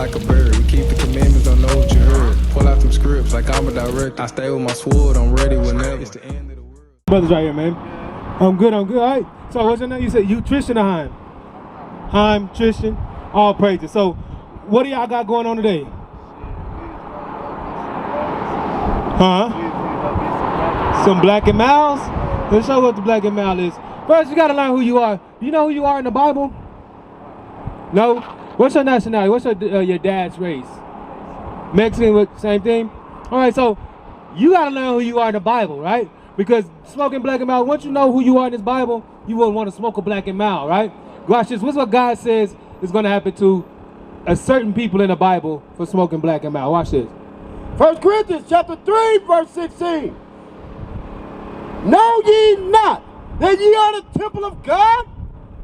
like a bird. We keep the commandments, don't know what you heard. Pull out some scripts like I'm a director. I stay with my sword, I'm ready whenever. It's the end of the world. Brothers right here, man. I'm good, all right. So what's your name? You said you Tristan or Heim? Heim, Tristan, all praises. So what do y'all got going on today? Huh? Some black and miles? Let's show what the black and mile is. First, you gotta learn who you are. You know who you are in the Bible? No? What's your nationality? What's your dad's race? Mexican, same thing? All right, so you gotta learn who you are in the Bible, right? Because smoking black and mild, once you know who you are in this Bible, you wouldn't want to smoke a black and mild, right? Watch this. What's what God says is going to happen to a certain people in the Bible for smoking black and mild? Watch this. 1 Corinthians chapter 3, verse 16. Know ye not that ye are the temple of God?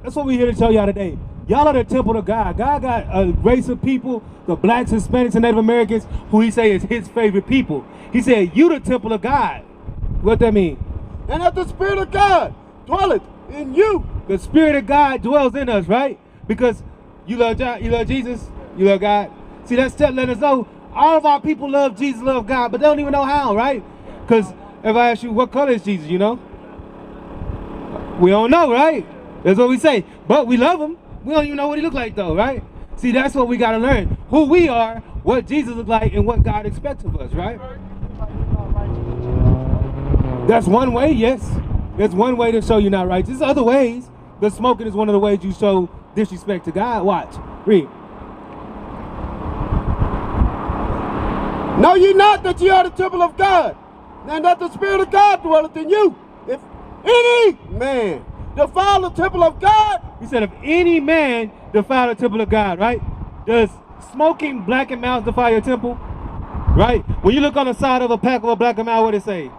That's what we're here to tell y'all today. Y'all are the temple of God. God got a race of people, the blacks, Hispanics, and Native Americans, who he say is his favorite people. He said, you the temple of God. What that mean? And that the Spirit of God dwelleth in you. The Spirit of God dwells in us, right? Because you love Jesus, you love God. See, that's letting us know all of our people love Jesus, love God, but they don't even know how, right? Because if I ask you, what color is Jesus, you know? We don't know, right? That's what we say. But we love him. We don't even know what he look like, though, right? See, that's what we got to learn. Who we are, what Jesus looks like, and what God expects of us, right? That's one way, yes. That's one way to show you're not righteous. There's other ways. The smoking is one of the ways you show disrespect to God. Watch. Read. Know ye not that ye are the temple of God, and that the Spirit of God dwelleth in you? If any man defile the temple of God, He said, if any man defile the temple of God, right? Does smoking black and mild defile your temple? Right? When you look on the side of a pack of a black and mild, what it say?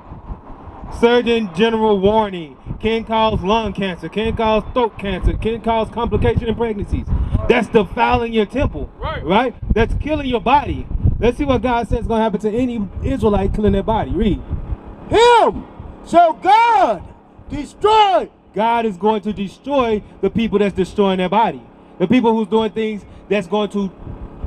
Surgeon General warning, can cause lung cancer, can cause throat cancer, can cause complication in pregnancies. That's defiling your temple, right? That's killing your body. Let's see what God says is going to happen to any Israelite killing their body. Read. him shall God destroy. God is going to destroy the people that's destroying their body. The people who's doing things that's going to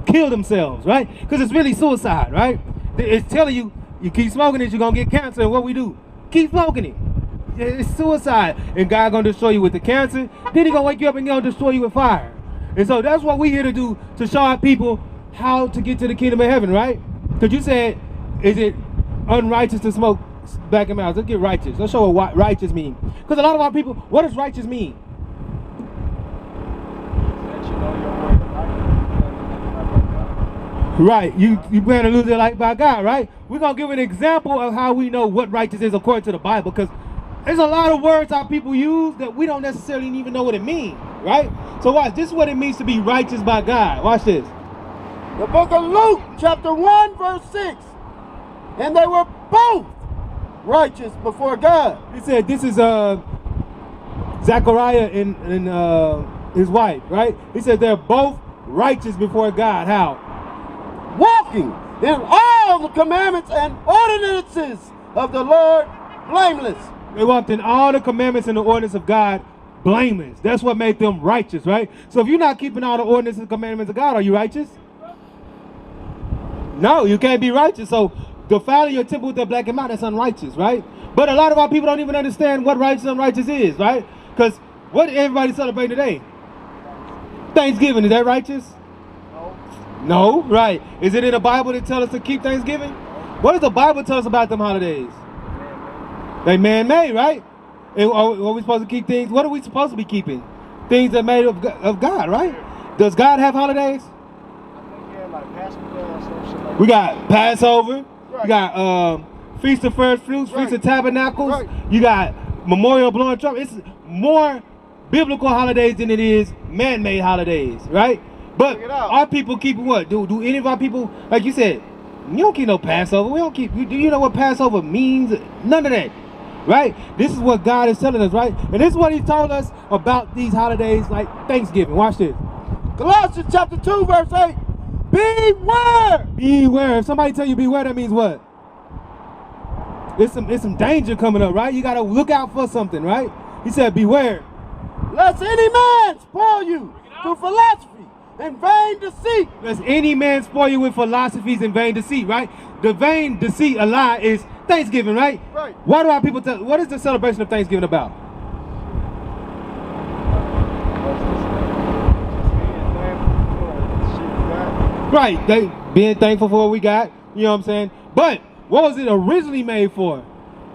kill themselves, right? Because it's really suicide, right? It's telling you, you keep smoking it, you're going to get cancer. And what we do? Keep smoking it. It's suicide. And God going to destroy you with the cancer. Then he going to wake you up and going to destroy you with fire. And so that's what we're here to do, to show our people how to get to the kingdom of heaven, right? Because you said, is it unrighteous to smoke black and mild? Let's get righteous. Let's show what righteous means. Because a lot of our people, what does righteous mean? Right, you plan to lose your life by God, right? We're going to give an example of how we know what righteous is according to the Bible, because there's a lot of words our people use that we don't necessarily even know what it means, right? So watch, this is what it means to be righteous by God. Watch this. The book of Luke, chapter 1, verse 6. And they were both righteous before God. He said this is Zechariah and his wife, right? He said they're both righteous before God. How? Walking in all the commandments and ordinances of the Lord blameless. They walked in all the commandments and the ordinance of God blameless. That's what made them righteous, right? So if you're not keeping all the ordinances and commandments of God, are you righteous? No, you can't be righteous. So defiling your temple with that black and mild, that's unrighteous, right? But a lot of our people don't even understand what righteous and unrighteous is, right? Because what everybody celebrating today? Thanksgiving, is that righteous? No, right. Is it in the Bible that tell us to keep Thanksgiving? What does the Bible tell us about them holidays? They man-made, right? And are we supposed to keep things? What are we supposed to be keeping? Things that made of God, right? Does God have holidays? We got Passover. Right. We got Feast of First Fruits, right. Feast of Tabernacles. Right. You got Memorial Blowing Trumpet. It's more biblical holidays than it is man-made holidays, right? But our people keep what? Do any of our people, like you said, you don't keep no Passover. We don't keep. Do you know what Passover means? None of that, right? This is what God is telling us, right? And this is what He told us about these holidays, like Thanksgiving. Watch this. Colossians chapter 2, verse 8. Beware! Beware. If somebody tell you beware, that means what? It's some danger coming up, right? You got to look out for something, right? He said beware. Lest any man spoil you through philosophy and vain deceit. Does any man spoil you with philosophies and vain deceit, right? The vain deceit, a lie, is Thanksgiving, right? Right. Why do our people tell, what is the celebration of Thanksgiving about? Right, they being thankful for what we got, you know what I'm saying? But what was it originally made for?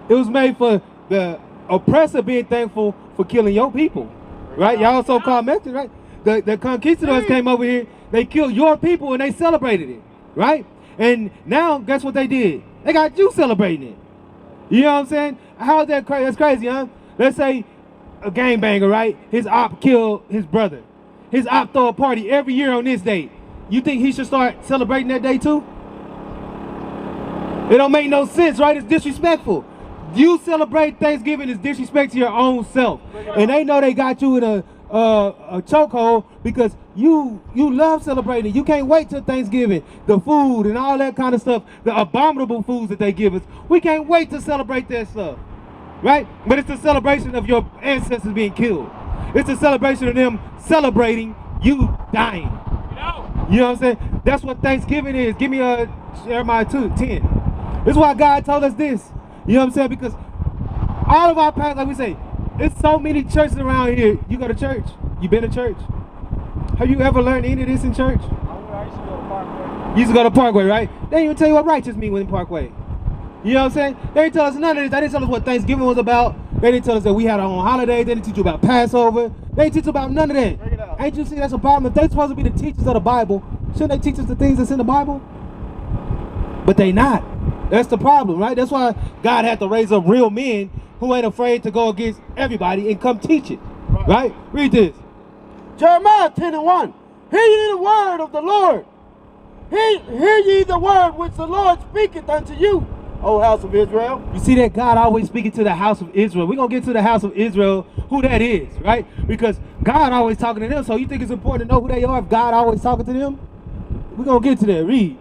It was made for the oppressor being thankful for killing your people, right? Y'all so-called Mexicans, right? The conquistadors came over here, they killed your people and they celebrated it, right? And now, guess what they did? They got you celebrating it. You know what I'm saying? How is that crazy? That's crazy, huh? Let's say a gangbanger, right? His op killed his brother. His op throw a party every year on this date. You think he should start celebrating that day too? It don't make no sense, right? It's disrespectful. You celebrate Thanksgiving is disrespect to your own self. And they know they got you in a chokehold because you love celebrating. You can't wait till Thanksgiving. The food and all that kind of stuff, the abominable foods that they give us. We can't wait to celebrate that stuff, right? But it's the celebration of your ancestors being killed. It's a celebration of them celebrating you dying. You know what I'm saying? That's what Thanksgiving is. Give me Jeremiah 2:10. This is why God told us this. You know what I'm saying? Because all of our pastors, like we say, there's so many churches around here. You go to church? You been to church? Have you ever learned any of this in church? I used to go to Parkway. You used to go to Parkway, right? They didn't even tell you what righteous mean in Parkway. You know what I'm saying? They didn't tell us none of this. They didn't tell us what Thanksgiving was about. They didn't tell us that we had our own holidays. They didn't teach you about Passover. They didn't teach you about none of that. Bring it out. Ain't you see that's a problem? If they're supposed to be the teachers of the Bible, shouldn't they teach us the things that's in the Bible? But they not. That's the problem, right? That's why God had to raise up real men who ain't afraid to go against everybody and come teach it, right? Read this. Jeremiah 10:1. Hear ye the word of the Lord. Hear ye the word which the Lord speaketh unto you, O house of Israel. You see that God always speaking to the house of Israel. We're going to get to the house of Israel, who that is, right? Because God always talking to them. So you think it's important to know who they are if God always talking to them? We're going to get to that. Read.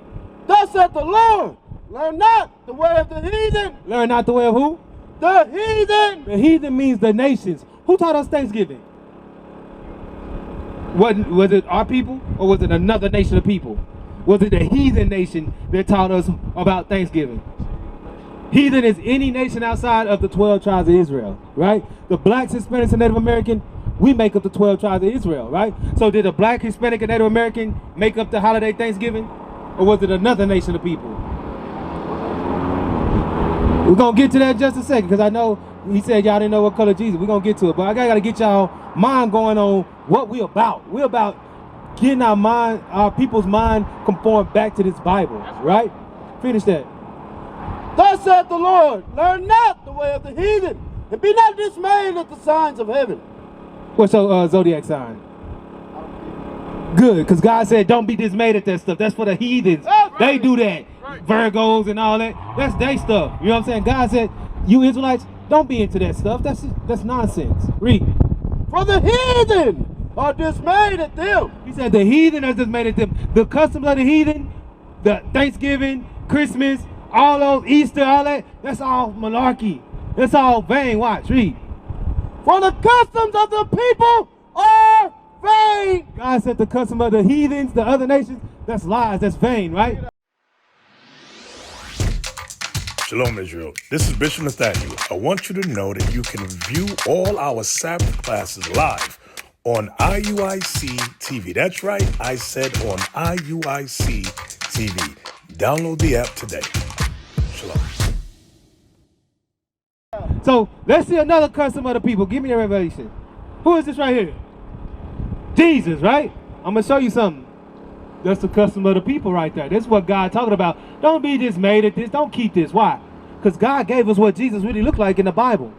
Thus saith the Lord, learn not the way of the heathen. Learn not the way of who? The heathen. The heathen means the nations. Who taught us Thanksgiving? Was it our people or was it another nation of people? Was it the heathen nation that taught us about Thanksgiving? Heathen is any nation outside of the 12 tribes of Israel, right? The blacks, Hispanics, and Native American, we make up the 12 tribes of Israel, right? So did a black, Hispanic, and Native American make up the holiday Thanksgiving? Or was it another nation of people? We're going to get to that in just a second because I know he said y'all didn't know what color Jesus. We're going to get to it. But I got to get y'all mind going on what we about. We're about getting our mind, our people's mind conformed back to this Bible, right? Finish that. Thus saith the Lord, learn not the way of the heathen, and be not dismayed at the signs of heaven. What's your zodiac sign? Good, because God said don't be dismayed at that stuff. That's for the heathens. They do that. Virgos and all that. That's their stuff. You know what I'm saying? God said, you Israelites, don't be into that stuff. That's nonsense. Read. For the heathen are dismayed at them. He said the heathen are dismayed at them. The customs of the heathen, the Thanksgiving, Christmas, all those Easter, all that, that's all malarkey. That's all vain. Watch, read. For the customs of the people are vain. God said the custom of the heathens, the other nations, that's lies, that's vain, right? Shalom, Israel. This is Bishop Nathaniel. I want you to know that you can view all our Sabbath classes live on IUIC TV. That's right, I said on IUIC TV. Download the app today. Shalom. So let's see another custom of the people. Give me a revelation. Who is this right here? Jesus, right? I'm going to show you something. That's the custom of the people right there. This is what God talking about. Don't be dismayed at this. Don't keep this. Why? Because God gave us what Jesus really looked like in the Bible.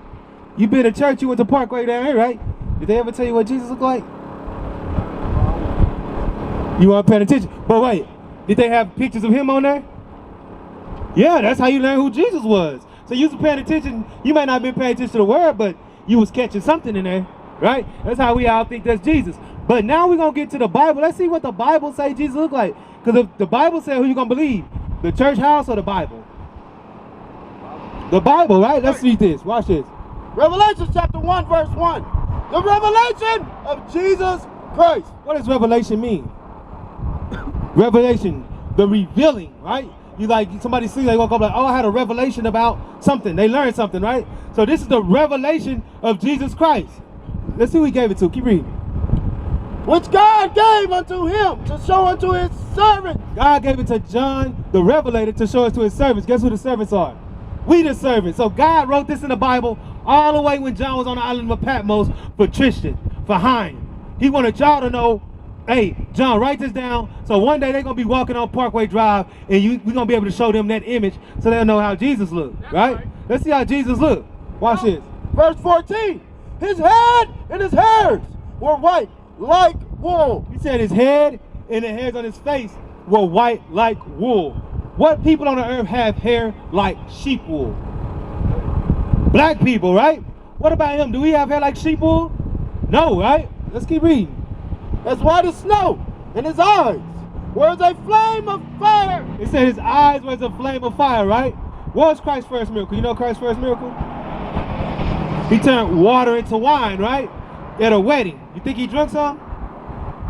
You been to church, you went to Parkway down here, right? Did they ever tell you what Jesus looked like? You weren't paying attention. But wait, did they have pictures of him on there? Yeah, that's how you learn who Jesus was. So you was paying attention. You might not have been paying attention to the word, but you was catching something in there, right? That's how we all think that's Jesus. But now we're going to get to the Bible. Let's see what the Bible say Jesus looked like. Because if the Bible said, who you going to believe? The church house or the Bible? The Bible, right? Let's read this. Watch this. Revelation chapter 1 verse 1. The revelation of Jesus Christ. What does revelation mean? Revelation, the revealing, right? You like, somebody see, they woke up like, oh, I had a revelation about something. They learned something, right? So this is the revelation of Jesus Christ. Let's see who he gave it to. Keep reading. Which God gave unto him to show unto his servants. God gave it to John, the revelator, to show it to his servants. Guess who the servants are? We the servants. So God wrote this in the Bible all the way when John was on the island of Patmos for Tristan, for Hein. He wanted y'all to know, hey, John, write this down. So one day they're going to be walking on Parkway Drive and we're going to be able to show them that image so they'll know how Jesus looked, right? Let's see how Jesus looked. Watch this. Verse 14. His head and his hairs were white like wool. He said his head and the hairs on his face were white like wool. What people on the earth have hair like sheep wool? Black people, right? What about him? Do we have hair like sheep wool? No, right? Let's keep reading. As white as snow, and his eyes were as a flame of fire. It said his eyes were as a flame of fire, right? What was Christ's first miracle? You know Christ's first miracle? He turned water into wine, right? At a wedding. You think he drunk some?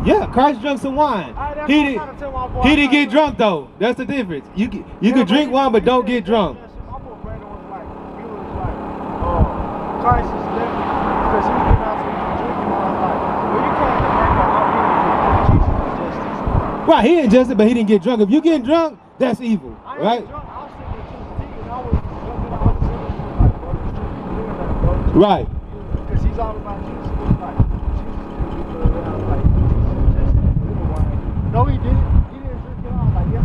Yeah, Christ drank some wine. He didn't get drunk though. That's the difference. You can drink wine, but don't get drunk. Christ is living because he been out drinking all his life. Well, you can't drink out Jesus. Right, he injustice, but he didn't get drunk. If you get drunk, that's evil, I right? ain't drunk. I was sitting at Jesus' feet and I was jumping out of the like, Right. because he's all about Jesus. Like, Jesus, no, he didn't. He didn't drink it all. Like, yes.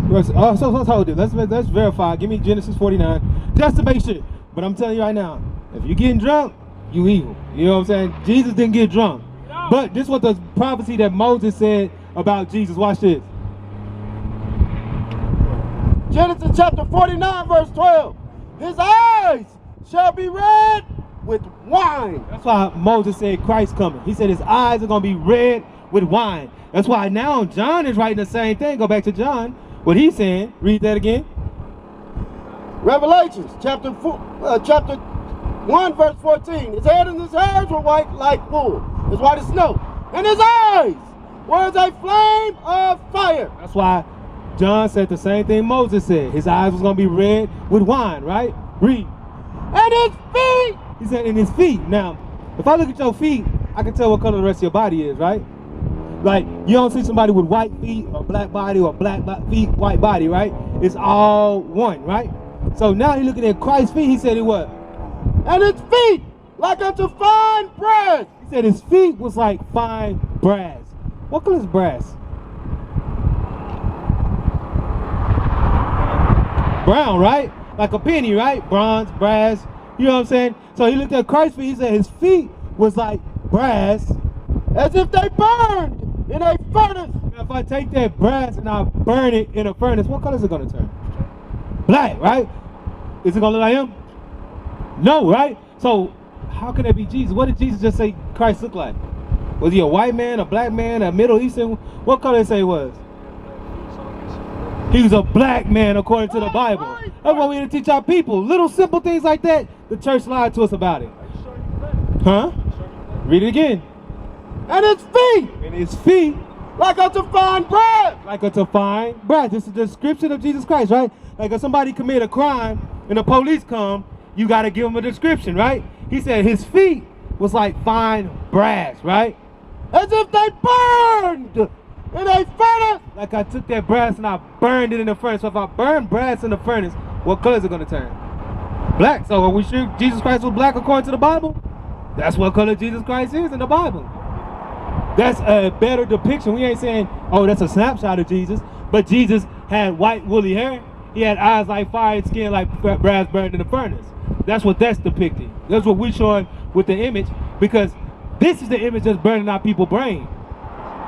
So let's hold it. Let's verify. Give me Genesis 49, just to make sure. But I'm telling you right now, if you're getting drunk, you evil. You know what I'm saying? Jesus didn't get drunk. No. But this was the prophecy that Moses said about Jesus. Watch this. Genesis chapter 49, verse 12. His eyes shall be red with wine. That's why Moses said Christ coming. He said his eyes are going to be red with wine. That's why now John is writing the same thing. Go back to John. What he's saying. Read that again. Revelations chapter 1, verse 14. His head and his hairs were white like wool, as white as snow. And his eyes were as a flame of fire. That's why John said the same thing Moses said. His eyes was going to be red with wine, right? Read. And his feet. He said in his feet. Now, if I look at your feet, I can tell what color the rest of your body is, right? Like, you don't see somebody with white feet or black body or black feet, white body, right? It's all one, right? So now he's looking at Christ's feet. He said it what? And his feet like unto fine brass. He said his feet was like fine brass. What color is brass? Brown, right? Like a penny, right? Bronze, brass. You know what I'm saying? So he looked at Christ's feet. He said his feet was like brass, as if they burned in a furnace. Now if I take that brass and I burn it in a furnace, what color is it going to turn? Black, right? Is it going to look like him? No, right? So how can that be Jesus? What did Jesus just say Christ looked like? Was he a white man, a black man, a Middle Eastern? What color did it say he was? He was a black man according to the Bible. That's why we need to teach our people. Little simple things like that. The church lied to us about it. Huh? Read it again. And his feet. And his feet. Like unto fine brass. Like unto fine brass. This is the description of Jesus Christ, right? Like if somebody commit a crime and the police come, you got to give them a description, right? He said his feet was like fine brass, right? As if they burned in a furnace. Like I took that brass and I burned it in the furnace. So if I burn brass in the furnace, what color is it going to turn? Black. So are we sure Jesus Christ was black according to the Bible? That's what color Jesus Christ is in the Bible. That's a better depiction. We ain't saying, oh, that's a snapshot of Jesus. But Jesus had white woolly hair. He had eyes like fire and skin like brass burned in the furnace. That's what that's depicting. That's what we're showing with the image, because this is the image that's burning our people's brain.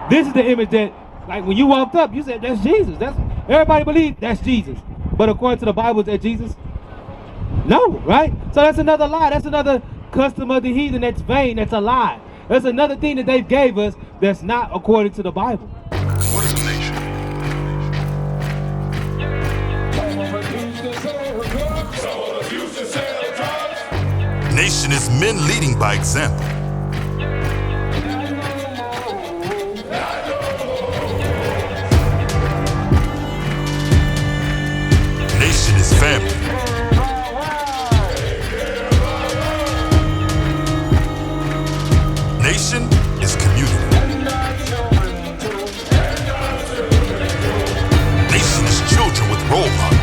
This is the image that, like when you walked up, you said, that's Jesus. That's everybody believed that's Jesus. But according to the Bible, is that Jesus? No, right? So that's another lie. That's another custom of the heathen that's vain, that's a lie. That's another thing that they gave us that's not according to the Bible. What is a nation? Nation is men leading by example. role model.